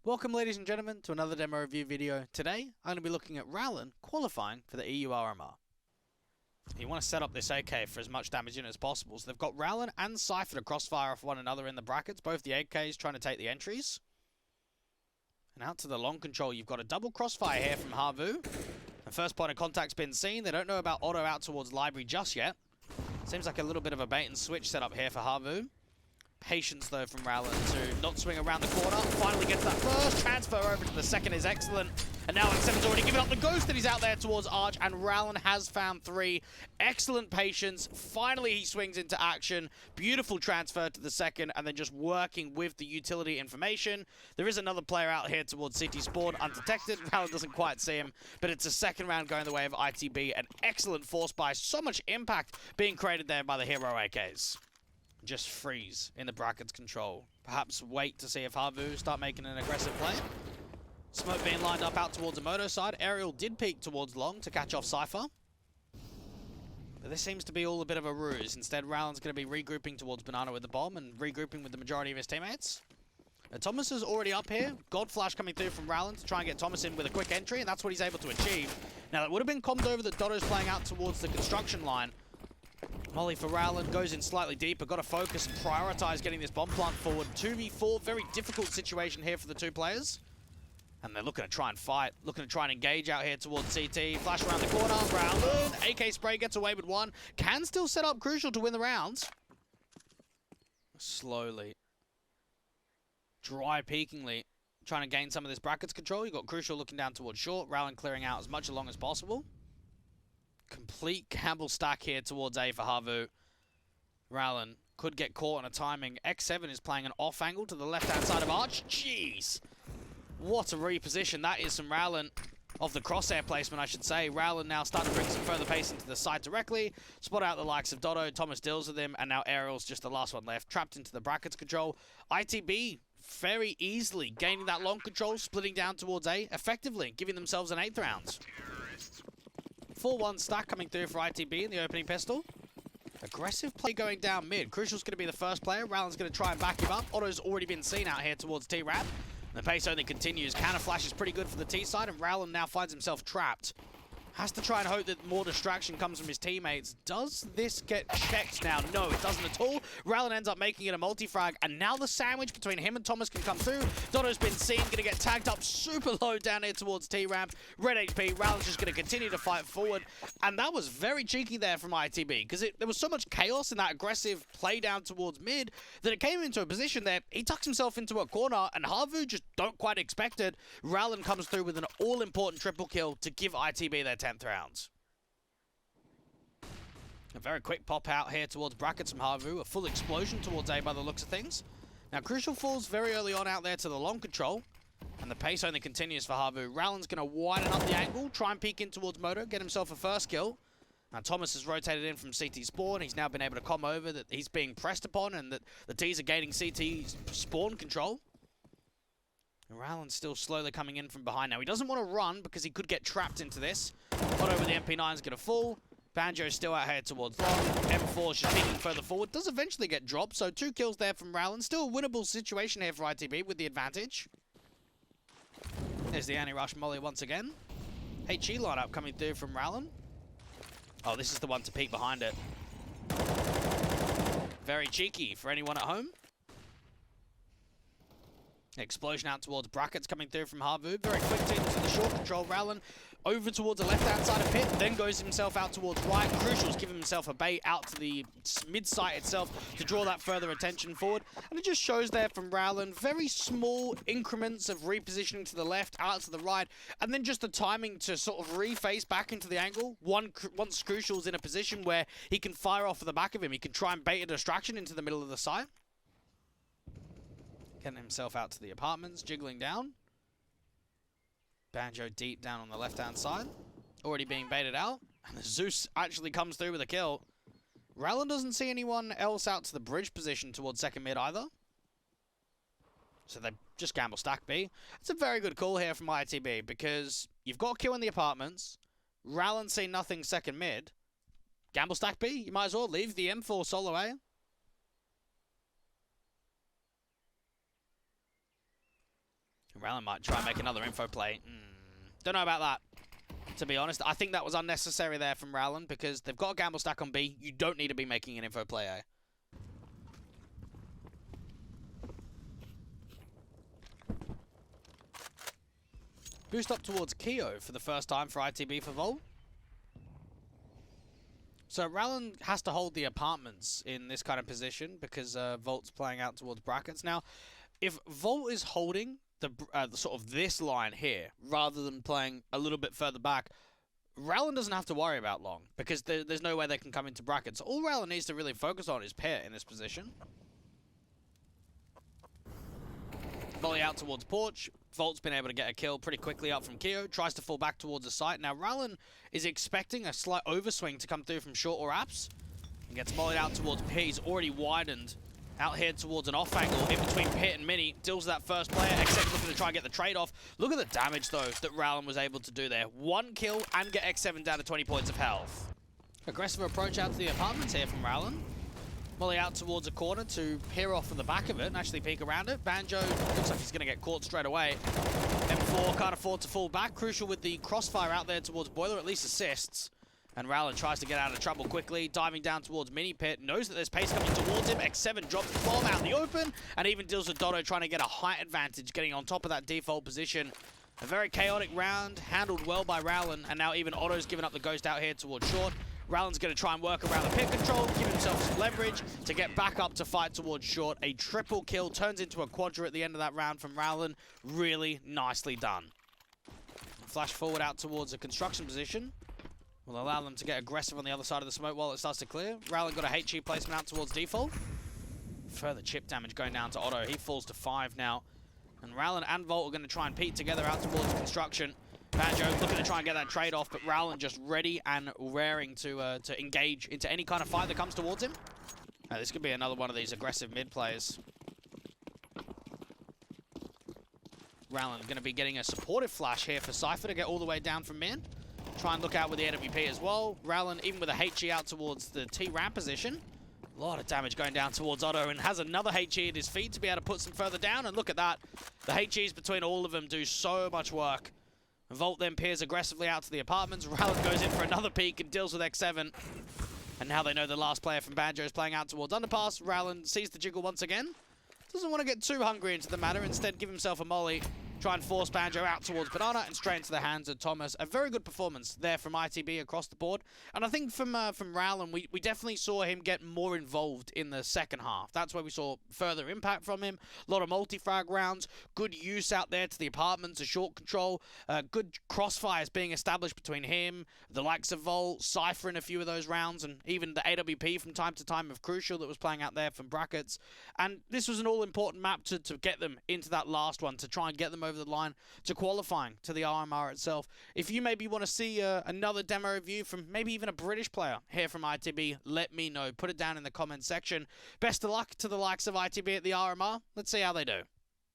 Welcome ladies and gentlemen to another demo review video. Today I'm going to be looking at Rallen qualifying for the EU RMR. You want to set up this AK for as much damage in as possible. So they've got Rallen and Cypher to crossfire off one another in the brackets, both the AKs trying to take the entries. And out to the long control, you've got a double crossfire here from HAVU. The first point of contact's been seen. They don't know about Otto out towards library just yet. Seems like a little bit of a bait and switch set up here for HAVU. Patience though from Rallen to not swing around the corner. Finally gets that first transfer over to the second is excellent. And now X7's already given up the ghost and he's out there towards Arch, and Rallen has found three. Excellent patience. Finally he swings into action. Beautiful transfer to the second, and then just working with the utility information. There is another player out here towards CT Spawn, undetected. Rallen doesn't quite see him, but it's a second round going the way of ITB. An excellent force buy. So much impact being created there by the hero AKs. Just freeze in the brackets control. Perhaps wait to see if HAVU start making an aggressive play. Smoke being lined up out towards the moto side. Aerial did peek towards long to catch off Cypher. But this seems to be all a bit of a ruse. Instead, Rallen's going to be regrouping towards Banana with the bomb and regrouping with the majority of his teammates. Now, Thomas is already up here. God Flash coming through from Rallen to try and get Thomas in with a quick entry, and that's what he's able to achieve. Now, that would have been commed over that Dotto's playing out towards the construction line. Molly for Rallen goes in slightly deeper. Got to focus and prioritize getting this bomb plant forward. 2v4, very difficult situation here for the two players. And they're looking to try and fight, looking to try and engage out here towards CT. Flash around the corner, Rallen, AK spray gets away with one. Can still set up Crucial to win the rounds. Slowly. Dry peekingly, trying to gain some of this brackets control. You've got Crucial looking down towards short, Rallen clearing out as much along as possible. Complete Campbell stack here towards A for HAVU. Rallen could get caught on a timing. X7 is playing an off angle to the left-hand side of Arch. Jeez. What a reposition that is from Rallen. Of the crosshair placement, I should say. Rallen now starting to bring some further pace into the side directly. Spot out the likes of Dotto. Thomas deals with him. And now Aerial's just the last one left. Trapped into the brackets control. ITB very easily gaining that long control. Splitting down towards A. Effectively giving themselves an 8th round. 4-1 stack coming through for ITB in the opening pistol. Aggressive play going down mid. Crucial's going to be the first player. Rallen's going to try and back him up. Otto's already been seen out here towards T-Rap. The pace only continues. Counter flash is pretty good for the T side, and Rallen now finds himself trapped. Has to try and hope that more distraction comes from his teammates. Does this get checked now? No, it doesn't at all. Rallen ends up making it a multi-frag, and now the sandwich between him and Thomas can come through. Dotto's been seen, going to get tagged up super low down here towards T-Ramp. Red HP, Rallen's just going to continue to fight forward. And that was very cheeky there from ITB, because there was so much chaos in that aggressive play down towards mid that it came into a position that he tucks himself into a corner, and HAVU just don't quite expect it. Rallen comes through with an all-important triple kill to give ITB their 10th rounds. A very quick pop out here towards brackets from HAVU. A full explosion towards A by the looks of things. Now Crucial falls very early on out there to the long control. And the pace only continues for HAVU. Rallen's going to widen up the angle. Try and peek in towards Moto. Get himself a first kill. Now Thomas has rotated in from CT Spawn. He's now been able to come over that he's being pressed upon and that the T's are gaining CT Spawn control. And Rallen's still slowly coming in from behind now. He doesn't want to run because he could get trapped into this. Otto with the MP9 is going to fall. Banjo's still out here towards long. M4's just peeking further forward. Does eventually get dropped, so 2 kills there from Rallen. Still a winnable situation here for ITB with the advantage. There's the anti-rush molly once again. HE lineup coming through from Rallen. Oh, this is the one to peek behind it. Very cheeky for anyone at home. Explosion out towards brackets coming through from HAVU. Very quick into the short control. Rallen over towards the left-hand side of pit, then goes himself out towards right. Crucial's giving himself a bait out to the mid-site itself to draw that further attention forward. And it just shows there from Rallen, very small increments of repositioning to the left, out to the right, and then just the timing to sort of reface back into the angle. Once Crucial's in a position where he can fire off of the back of him, he can try and bait a distraction into the middle of the site. Getting himself out to the apartments, jiggling down. Banjo deep down on the left-hand side. Already being baited out. And Zeus actually comes through with a kill. Rallen doesn't see anyone else out to the bridge position towards second mid either. So they just gamble stack B. It's a very good call here from ITB because you've got a kill in the apartments. Rallen see nothing second mid. Gamble stack B. You might as well leave the M4 solo A. Rallen might try and make another info play. Don't know about that, to be honest. I think that was unnecessary there from Rallen because they've got a gamble stack on B. You don't need to be making an info play A. Boost up towards Keo for the first time for ITB for Volt. So Rallen has to hold the apartments in this kind of position because Volt's playing out towards brackets. Now, if Volt is holding the sort of this line here rather than playing a little bit further back, Rallen doesn't have to worry about long because there's no way they can come into brackets. All Rallen needs to really focus on is Pit in this position. Volley out towards Porch. Volt's been able to get a kill pretty quickly up from Keo. Tries to fall back towards the site. Now Rallen is expecting a slight overswing to come through from short or apps. And gets volleyed out towards Pit. He's already widened out here towards an off angle in between Pit and Mini. Deals that first player, except looking to try and get the trade-off. Look at the damage, though, that Rallen was able to do there. 1 kill and get X7 down to 20 points of health. Aggressive approach out to the apartments here from Rallen. Volley out towards a corner to peer off from the back of it and actually peek around it. Banjo looks like he's going to get caught straight away. M4 can't afford to fall back. Crucial with the crossfire out there towards Boiler, at least assists. And Rallen tries to get out of trouble quickly, diving down towards Mini Pit. Knows that there's pace coming towards him. X7 drops the bomb out in the open and even deals with Dotto trying to get a height advantage, getting on top of that default position. A very chaotic round, handled well by Rallen, and now even Otto's given up the ghost out here towards short. Rallen's going to try and work around the pit control, give himself some leverage to get back up to fight towards short. A triple kill turns into a quadra at the end of that round from Rallen. Really nicely done. Flash forward out towards a construction position. Will allow them to get aggressive on the other side of the smoke while it starts to clear. Rallen got a HE placement out towards default. Further chip damage going down to Otto. He falls to 5 now. And Rallen and Volt are going to try and peek together out towards construction. Banjo looking to try and get that trade-off, but Rallen just ready and raring to engage into any kind of fight that comes towards him. This could be another one of these aggressive mid players. Rallen going to be getting a supportive flash here for Cypher to get all the way down from mid. Try and look out with the AWP as well. Rallen, even with a HE out towards the T-ramp position. A lot of damage going down towards Otto, and has another HE at his feet to be able to put some further down. And look at that. The HEs between all of them do so much work. Volt then peers aggressively out to the apartments. Rallen goes in for another peek and deals with X7. And now they know the last player from Banjo is playing out towards underpass. Rallen sees the jiggle once again. Doesn't want to get too hungry into the matter. Instead, give himself a molly. Try and force Banjo out towards Banana and straight into the hands of Thomas. A very good performance there from ITB across the board. And I think from Rallen, we definitely saw him get more involved in the second half. That's where we saw further impact from him. A lot of multi-frag rounds. Good use out there to the apartments, a short control. Good crossfires being established between him, the likes of Volt, Cypher in a few of those rounds, and even the AWP from time to time of Crucial that was playing out there from brackets. And this was an all-important map to get them into that last one, to try and get them over the line to qualifying to the RMR itself. If you maybe want to see another demo review from maybe even a British player here from ITB, let me know. Put it down in the comments section. Best of luck to the likes of ITB at the RMR. Let's see how they do.